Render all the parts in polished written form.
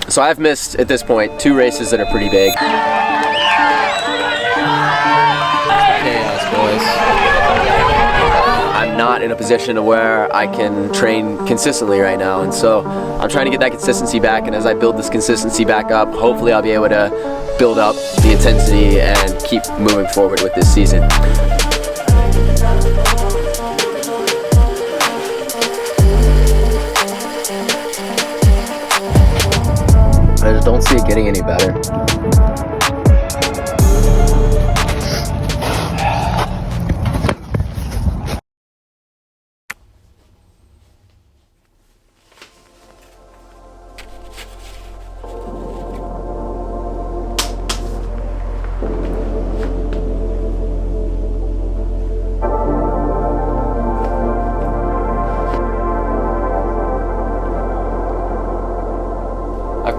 So I've missed, at this point, 2 races that are pretty big. Chaos, boys. I'm not in a position to where I can train consistently right now, and so I'm trying to get that consistency back, and as I build this consistency back up, hopefully I'll be able to build up the intensity and keep moving forward with this season. I just don't see it getting any better.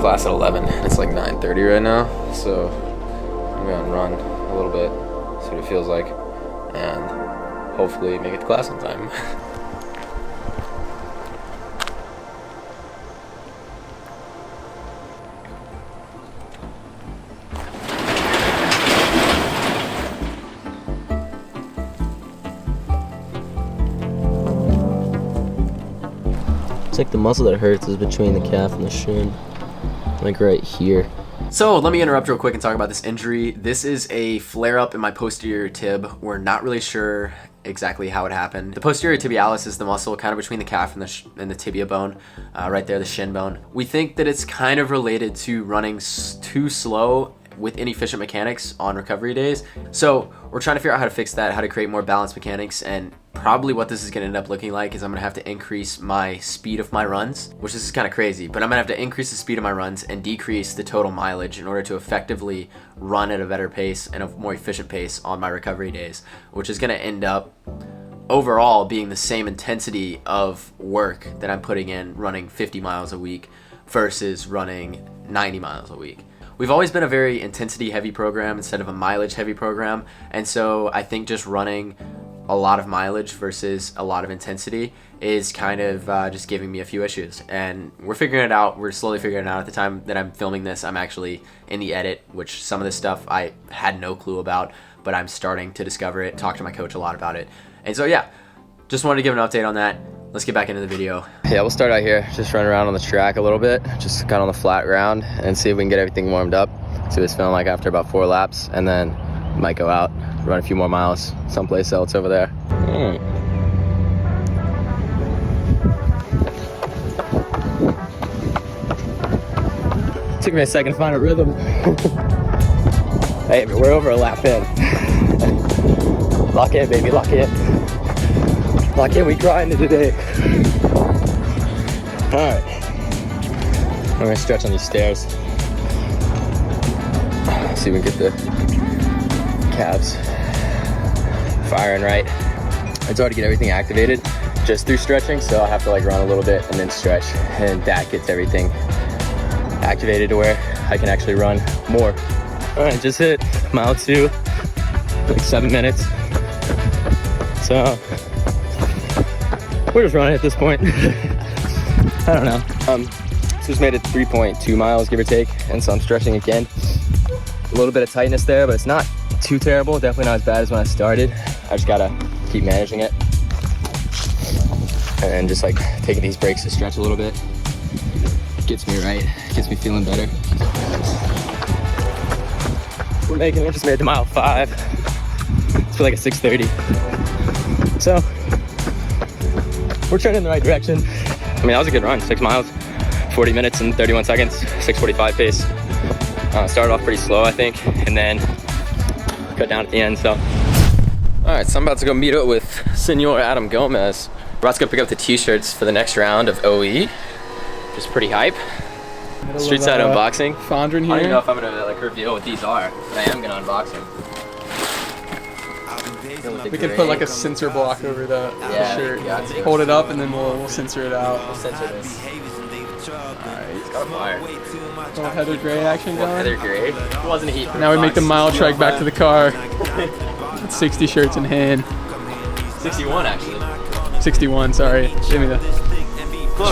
Class at 11. It's like 9:30 right now, so I'm gonna run a little bit, see what it feels like, and hopefully make it to class on time. It's like the muscle that hurts is between the calf and the shin. Like right here. So let me interrupt real quick and talk about this injury. This is a flare-up in my posterior tib. We're not really sure exactly how it happened. The posterior tibialis is the muscle kind of between the calf and the tibia bone, right there, the shin bone. We think that it's kind of related to running too slow with inefficient mechanics on recovery days. So we're trying to figure out how to fix that, how to create more balanced mechanics, and probably what this is going to end up looking like is I'm going to have to increase my speed of my runs, which is kind of crazy, but I'm going to have to increase the speed of my runs and decrease the total mileage in order to effectively run at a better pace and a more efficient pace on my recovery days, which is going to end up overall being the same intensity of work that I'm putting in running 50 miles a week versus running 90 miles a week. We've always been a very intensity heavy program instead of a mileage heavy program, and so I think just running a lot of mileage versus a lot of intensity is kind of just giving me a few issues, and we're figuring it out. We're slowly figuring it out. At the time that I'm filming this, I'm actually in the edit, which some of this stuff I had no clue about, but I'm starting to discover it, talk to my coach a lot about it. And so yeah, just wanted to give an update on that. Let's get back into the video. Yeah, we'll start out here, just run around on the track a little bit, just kind of on the flat ground, and see if we can get everything warmed up. See what it's feeling like after about 4 laps, and then might go out, run a few more miles someplace else over there. Took me a second to find a rhythm. Hey, we're over a lap in. Lock in, baby, lock in. Lock in, we grinded today. All right. I'm gonna stretch on these stairs. See if we can get the calves firing right. It's hard to get everything activated just through stretching, so I have to like run a little bit and then stretch, and that gets everything activated to where I can actually run more. All right, just hit mile 2, like 7 minutes. So we're just running at this point. I don't know. So just made it 3.2 miles, give or take, and so I'm stretching again. A little bit of tightness there, but it's not too terrible. Definitely not as bad as when I started. I just gotta keep managing it, and just like taking these breaks to stretch a little bit gets me right, gets me feeling better. We're making it. Just made it to mile 5. It's for like a 6:30. So we're trending in the right direction. I mean, that was a good run. 6 miles, 40 minutes and 31 seconds, 6:45 pace. Started off pretty slow, I think, and then cut down at the end, so. All right, so I'm about to go meet up with Senor Adam Gomez. We're about to go pick up the t-shirts for the next round of OE, which is pretty hype. Street side unboxing. Fondren here. I don't even know if I'm gonna like reveal what these are, but I am gonna unbox them. We could put like a sensor block over the shirt. Hold it up and then we'll censor it out. We'll censor this. Alright, he's got a fire. Little Heather Gray action going. Heather Gray. It wasn't a heat. Now we make the mile trek back to the car. 60 shirts in hand. 61 actually. 61, sorry. Give me the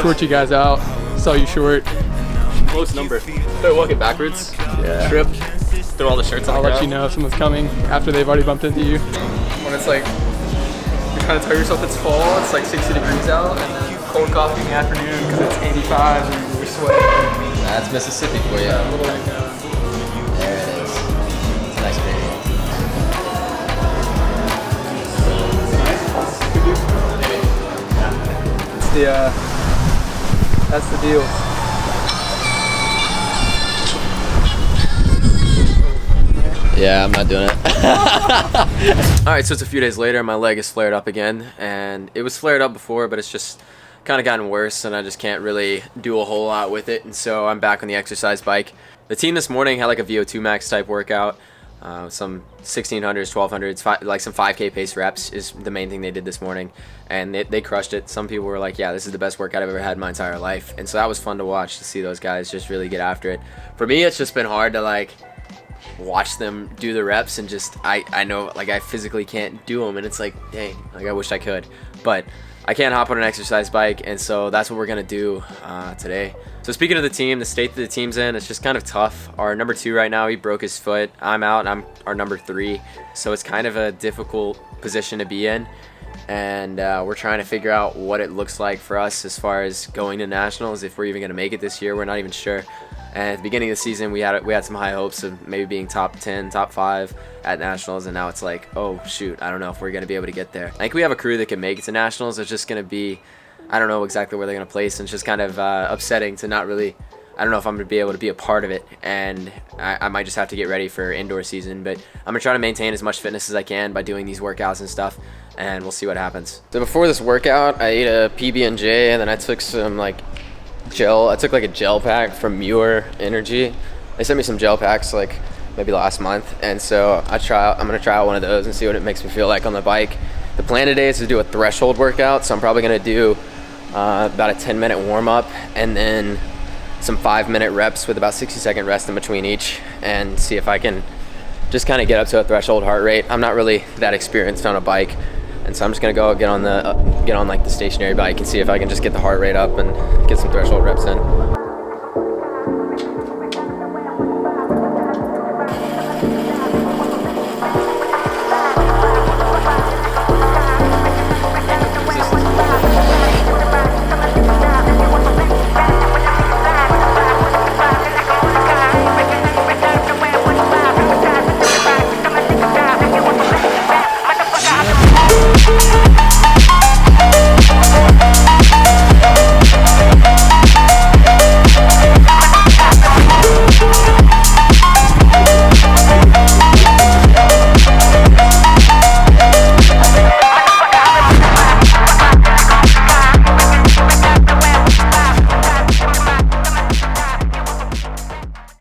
short you guys out. Saw you short. Close. close number. They're walking backwards. Yeah. Tripped. Threw all the shirts on. I'll let you know if someone's coming after they've already bumped into you. When it's like, you're trying to tell yourself it's fall, it's like 60 degrees out, and then cold coffee in the afternoon because it's 85 and you're sweating. That's Mississippi for you. Yeah, a little there it is. It's a nice video. It's the, that's the deal. Yeah, I'm not doing it. Alright, so it's a few days later, my leg is flared up again, and it was flared up before, but it's just kind of gotten worse, and I just can't really do a whole lot with it, and so I'm back on the exercise bike. The team this morning had like a VO2 max type workout, some 1600s, 1200s, like some 5K pace reps is the main thing they did this morning, and they crushed it. Some people were like, yeah, this is the best workout I've ever had in my entire life, and so that was fun to watch, to see those guys just really get after it. For me, it's just been hard to like watch them do the reps, and just I know like I physically can't do them, and it's like, dang, like I wish I could, but I can't hop on an exercise bike, and so that's what we're gonna do today. So speaking of the team, the state that the team's in, it's just kind of tough. Our number 2 right now, he broke his foot. I'm out, and I'm our number 3, so it's kind of a difficult position to be in, and we're trying to figure out what it looks like for us as far as going to nationals, if we're even gonna make it this year. We're not even sure. And at the beginning of the season, we had some high hopes of maybe being top 10, top 5 at nationals, and now it's like, oh shoot, I don't know if we're gonna be able to get there. I think we have a crew that can make it to nationals. It's just gonna be, I don't know exactly where they're gonna place, and it's just kind of upsetting to not really, I don't know if I'm gonna be able to be a part of it, and I might just have to get ready for indoor season, but I'm gonna try to maintain as much fitness as I can by doing these workouts and stuff, and we'll see what happens. So before this workout, I ate a PB&J, and then I took some like gel. I took like a gel pack from Muir Energy. They sent me some gel packs like maybe last month, and so I'm gonna try out one of those and see what it makes me feel like on the bike. The plan today is to do a threshold workout, so I'm probably gonna do about a 10-minute warm-up and then some 5-minute reps with about 60-second rest in between each, and see if I can just kind of get up to a threshold heart rate. I'm not really that experienced on a bike, and so I'm just gonna go get on like the stationary bike and see if I can just get the heart rate up and get some threshold reps in.